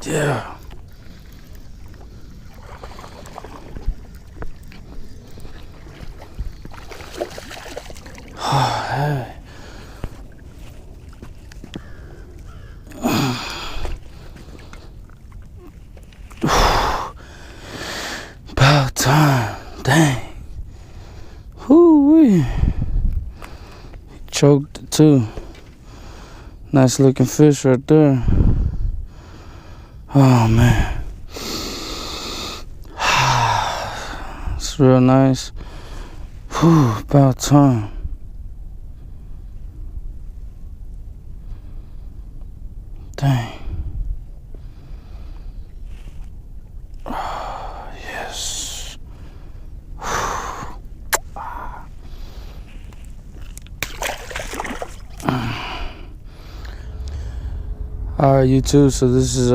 Yeah. Hey. About time. Dang. Whoo-wee. Choked it too. Nice looking fish right there. Oh man. It's real nice. Whew, about time. Dang. Oh, yes. Alright, YouTube, so this is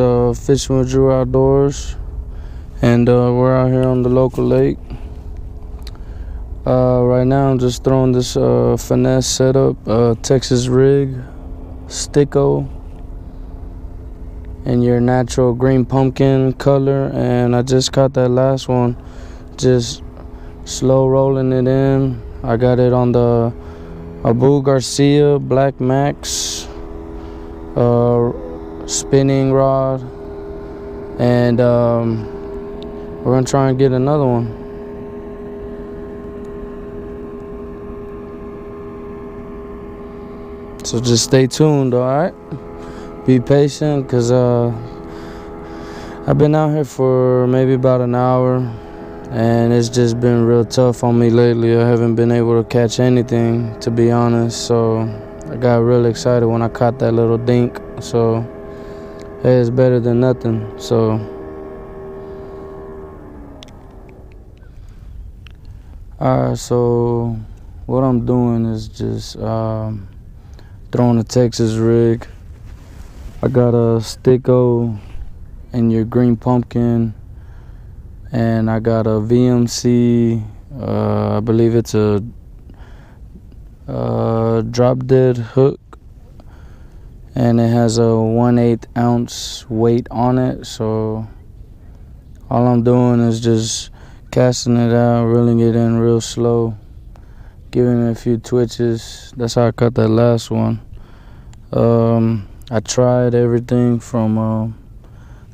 Fishing with Drew Outdoors, and we're out here on the local lake. Right now I'm just throwing this finesse setup, Texas rig, sticko, in your natural green pumpkin color, and I just caught that last one, just slow rolling it in. I got it on the Garcia Black Max spinning rod, and we're gonna try and get another one. So just stay tuned, alright? Be patient, because I've been out here for maybe about an hour, and it's just been real tough on me lately. I haven't been able to catch anything, to be honest, so I got really excited when I caught that little dink. So hey, it's better than nothing. So alright, so what I'm doing is just throwing a Texas rig. I got a sticko in your green pumpkin, and I got a VMC, I believe it's a drop dead hook, and it has a 1/8 ounce weight on it. So all I'm doing is just casting it out, reeling it in real slow, giving it a few twitches. That's how I caught that last one. I tried everything from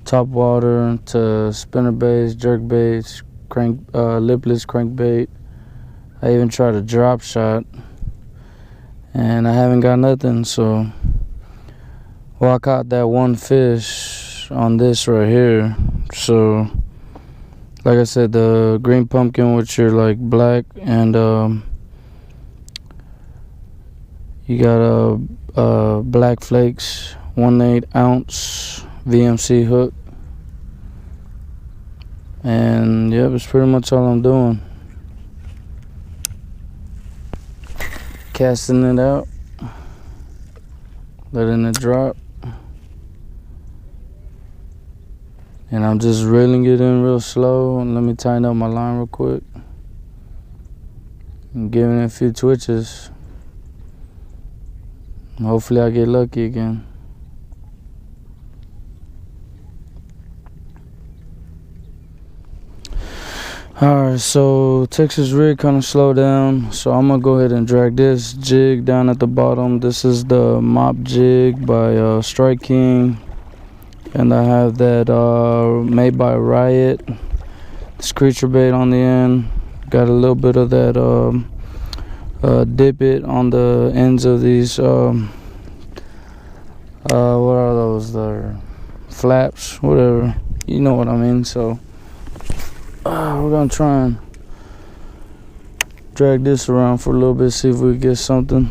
top water to spinner baits, jerk baits, lipless crankbait. I even tried a drop shot, and I haven't got nothing. So, well, I caught that one fish on this right here. So, like I said, the green pumpkin with your like black, and you got black flakes, 1/8 ounce VMC hook, and yep, it's pretty much all I'm doing. Casting it out, letting it drop, and I'm just reeling it in real slow. And let me tighten up my line real quick, and giving it a few twitches. Hopefully I get lucky again. Alright, so Texas rig kind of slowed down, so I'm gonna go ahead and drag this jig down at the bottom. This is the mop jig by Strike King, and I have that made by Riot, screecher bait on the end. Got a little bit of that dip it on the ends of these what are those, the flaps, whatever, you know what I mean. So we're gonna try and drag this around for a little bit, see if we get something.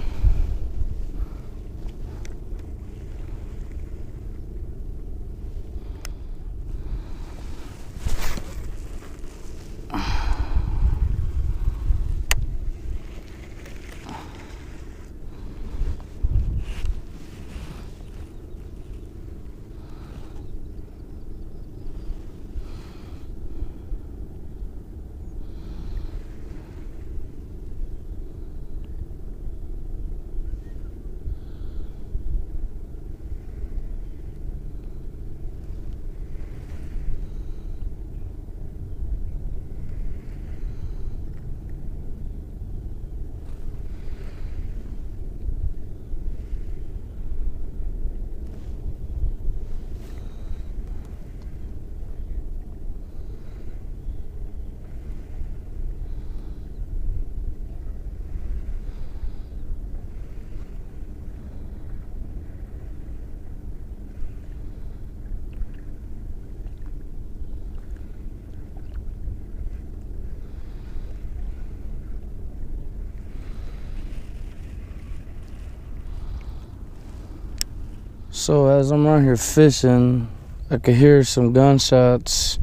So as I'm out here fishing, I could hear some gunshots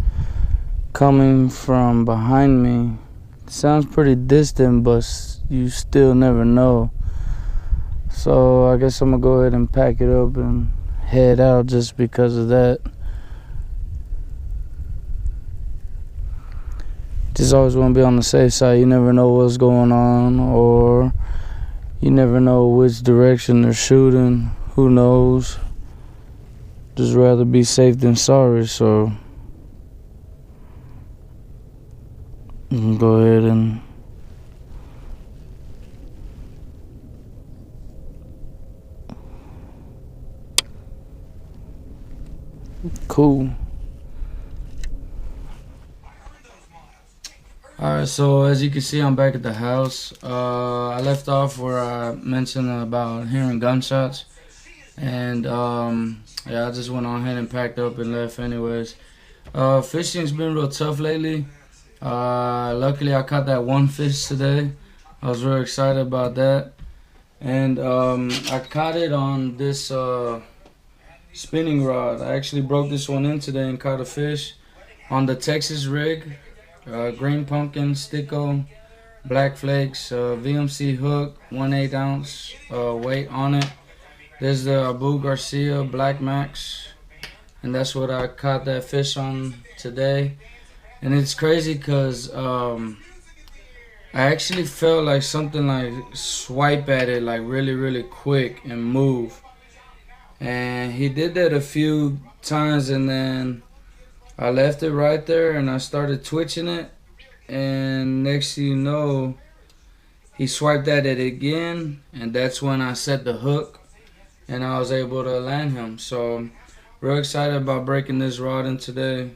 coming from behind me. It sounds pretty distant, but you still never know. So I guess I'm gonna go ahead and pack it up and head out just because of that. Just always want to be on the safe side. You never know what's going on, or you never know which direction they're shooting. Who knows? Just rather be safe than sorry. So you can go ahead and cool. Alright, so as you can see, I'm back at the house. I left off where I mentioned about hearing gunshots, and yeah, I just went on ahead and packed up and left anyways. Fishing's been real tough lately. Luckily I caught that one fish today. I was real excited about that, and I caught it on this spinning rod. I actually broke this one in today and caught a fish on the Texas rig. Green pumpkin, sticko, black flakes, VMC hook, 1/8 ounce weight on it. There's the Garcia Black Max, and that's what I caught that fish on today. And it's crazy because I actually felt like something like swipe at it like really quick and move. And he did that a few times, and then I left it right there and I started twitching it, and next thing you know, he swiped at it again, and that's when I set the hook and I was able to land him. So real excited about breaking this rod in today.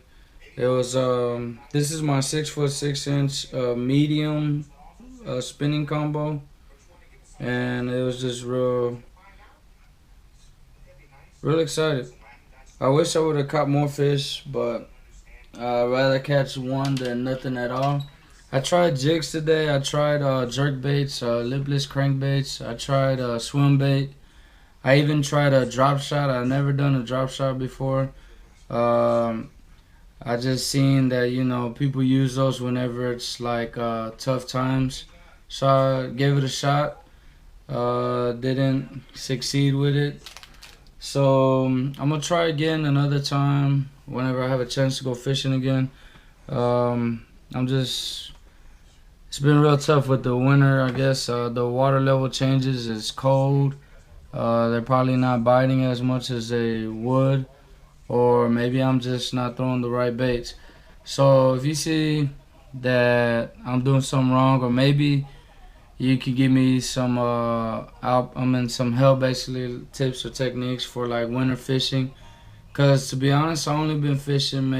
It was this is my 6'6" 6" medium spinning combo, and it was just real excited. I wish I would have caught more fish, but I'd rather catch one than nothing at all. I tried jigs today. I tried jerk baits, lipless crankbaits. I tried swim bait. I even tried a drop shot. I've never done a drop shot before. I just seen that, you know, people use those whenever it's like tough times. So I gave it a shot. Didn't succeed with it. So I'm gonna try again another time whenever I have a chance to go fishing again. It's been real tough with the winter, I guess. The water level changes, it's cold. They're probably not biting as much as they would, or maybe I'm just not throwing the right baits. So if you see that I'm doing something wrong, or maybe you can give me some some help, basically tips or techniques for like winter fishing. Cause to be honest, I only been fishing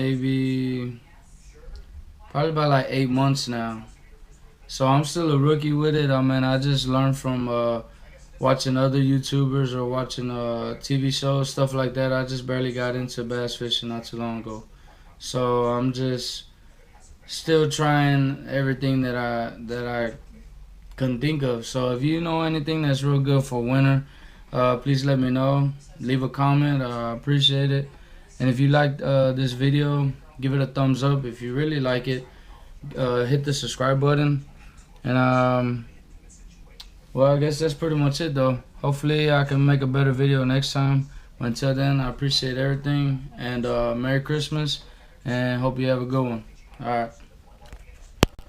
probably about like 8 months now. So I'm still a rookie with it. I mean, I just learned from watching other YouTubers or watching TV shows, stuff like that. I just barely got into bass fishing not too long ago. So I'm just still trying everything that I can think of. So if you know anything that's real good for winter, please let me know. Leave a comment. I appreciate it. And if you liked this video, give it a thumbs up. If you really like it, hit the subscribe button. And well, I guess that's pretty much it though. Hopefully I can make a better video next time. But until then, I appreciate everything, and Merry Christmas, and hope you have a good one. Alright.